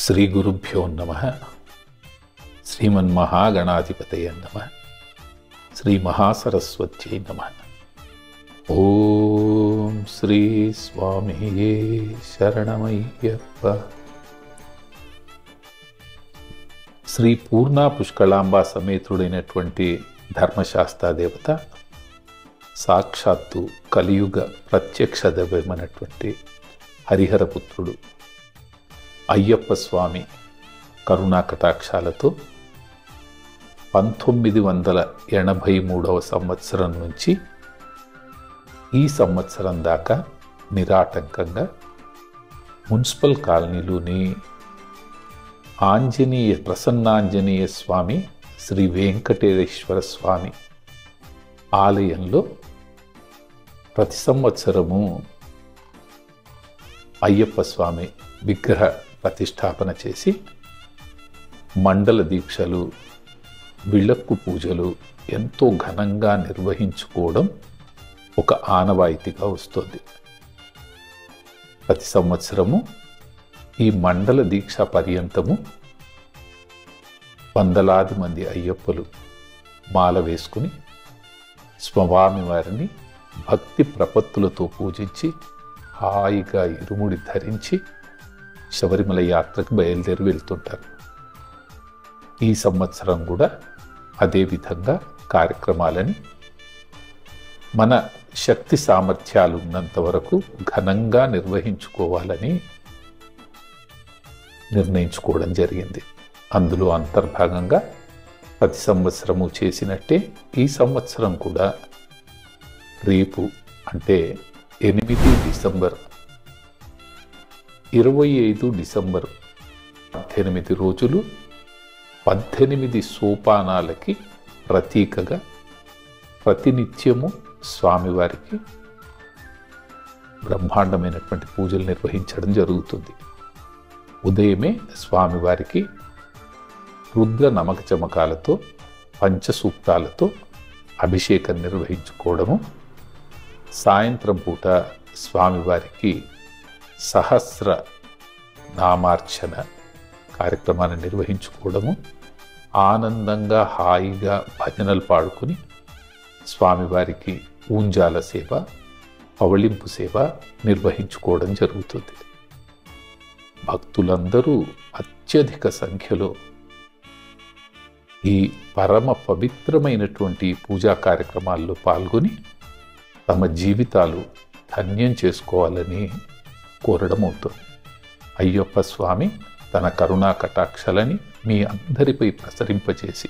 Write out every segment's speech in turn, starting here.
శ్రీగురుభ్యో నమః. శ్రీమన్మహాగణాధిపతయే నమః. శ్రీమహాసరస్వత్యై నమః. ఓం శ్రీ స్వామియే శరణమయ్యప్ప. శ్రీ పూర్ణ పుష్కళాంబ సమేతుడైనటువంటి ధర్మశాస్త్ర దేవత, సాక్షాత్తు కలియుగ ప్రత్యక్ష దైవమైనటువంటి హరిహరపుత్రుడు అయ్యప్ప స్వామి కరుణా కటాక్షాలతో 1983వ సంవత్సరం నుంచి ఈ సంవత్సరం దాకా నిరాటంకంగా మున్సిపల్ కాలనీలోని ప్రసన్నాంజనేయ స్వామి శ్రీ వెంకటేశ్వర స్వామి ఆలయంలో ప్రతి సంవత్సరము అయ్యప్ప స్వామి విగ్రహ ప్రతిష్టాపన చేసి మండల దీక్షలు, విళక్కు పూజలు ఎంతో ఘనంగా నిర్వహించుకోవడం ఒక ఆనవాయితీగా వస్తుంది. ప్రతి సంవత్సరము ఈ మండల దీక్ష పర్యంతము వందలాది మంది అయ్యప్పలు మాల వేసుకుని స్వామివారిని భక్తి ప్రపత్తులతో పూజించి హాయిగా ఇరుముడి ధరించి శబరిమల యాత్రకు బయలుదేరి వెళ్తుంటారు. ఈ సంవత్సరం కూడా అదేవిధంగా కార్యక్రమాలని మన శక్తి సామర్థ్యాలు ఉన్నంత వరకు ఘనంగా నిర్వహించుకోవాలని నిర్ణయించుకోవడం జరిగింది. అందులో అంతర్భాగంగా ప్రతి సంవత్సరము చేసినట్టే ఈ సంవత్సరం కూడా రేపు అంటే 8 డిసెంబర్ 25 డిసెంబర్ 18 రోజులు 18 సోపానాలకి ప్రతీకగా ప్రతినిత్యము స్వామివారికి బ్రహ్మాండమైనటువంటి పూజలు నిర్వహించడం జరుగుతుంది. ఉదయమే స్వామివారికి రుద్ర నమక చమకాలతో పంచసూక్తాలతో అభిషేకం నిర్వహించుకోవడము, సాయంత్రం పూట స్వామివారికి సహస్ర నామార్చన కార్యక్రమాన్ని నిర్వహించుకోవడము, ఆనందంగా హాయిగా భజనలు పాడుకుని స్వామివారికి ఊంజాల సేవ, పవళింపు సేవ నిర్వహించుకోవడం జరుగుతుంది. భక్తులందరూ అత్యధిక సంఖ్యలో ఈ పరమ పవిత్రమైనటువంటి పూజా కార్యక్రమాల్లో పాల్గొని తమ జీవితాలు ధన్యం చేసుకోవాలని కోరడం అవుతుంది. అయ్యప్ప స్వామి తన కరుణా కటాక్షలని మీ అందరిపై ప్రసరింపచేసి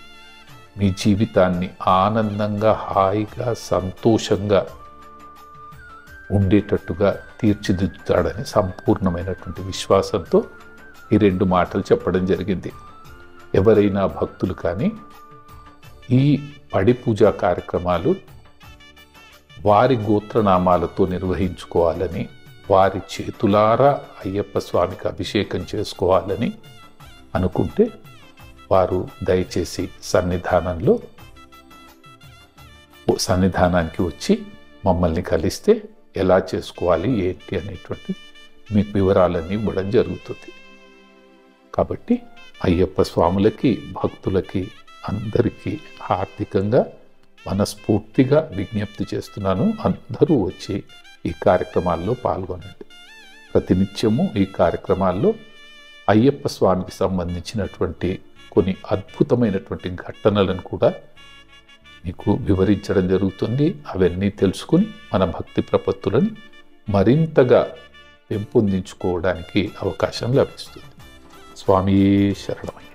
మీ జీవితాన్ని ఆనందంగా, హాయిగా, సంతోషంగా ఉండేటట్టుగా తీర్చిదిద్దుతాడని సంపూర్ణమైనటువంటి విశ్వాసంతో ఈ 2 మాటలు చెప్పడం జరిగింది. ఎవరైనా భక్తులు కానీ ఈ పడి పూజా కార్యక్రమాలు వారి గోత్రనామాలతో నిర్వహించుకోవాలని, వారి చేతులారా అయ్యప్ప స్వామికి అభిషేకం చేసుకోవాలని అనుకుంటే వారు దయచేసి సన్నిధానానికి వచ్చి మమ్మల్ని కలిస్తే ఎలా చేసుకోవాలి ఏంటి అనేటువంటి మీకు వివరాలన్నీ ఇవ్వడం జరుగుతుంది. కాబట్టి అయ్యప్ప స్వాములకి, భక్తులకి అందరికీ హార్దికంగా మనస్ఫూర్తిగా విజ్ఞప్తి చేస్తున్నాను. అందరూ వచ్చి ఈ కార్యక్రమాల్లో పాల్గొనండి. ప్రతినిత్యము ఈ కార్యక్రమాల్లో అయ్యప్ప స్వామికి సంబంధించినటువంటి కొన్ని అద్భుతమైనటువంటి ఘటనలను కూడా మీకు వివరించడం జరుగుతుంది. అవన్నీ తెలుసుకుని మన భక్తి ప్రపత్తులను మరింతగా పెంపొందించుకోవడానికి అవకాశం లభిస్తుంది. స్వామియే శరణమయ్య.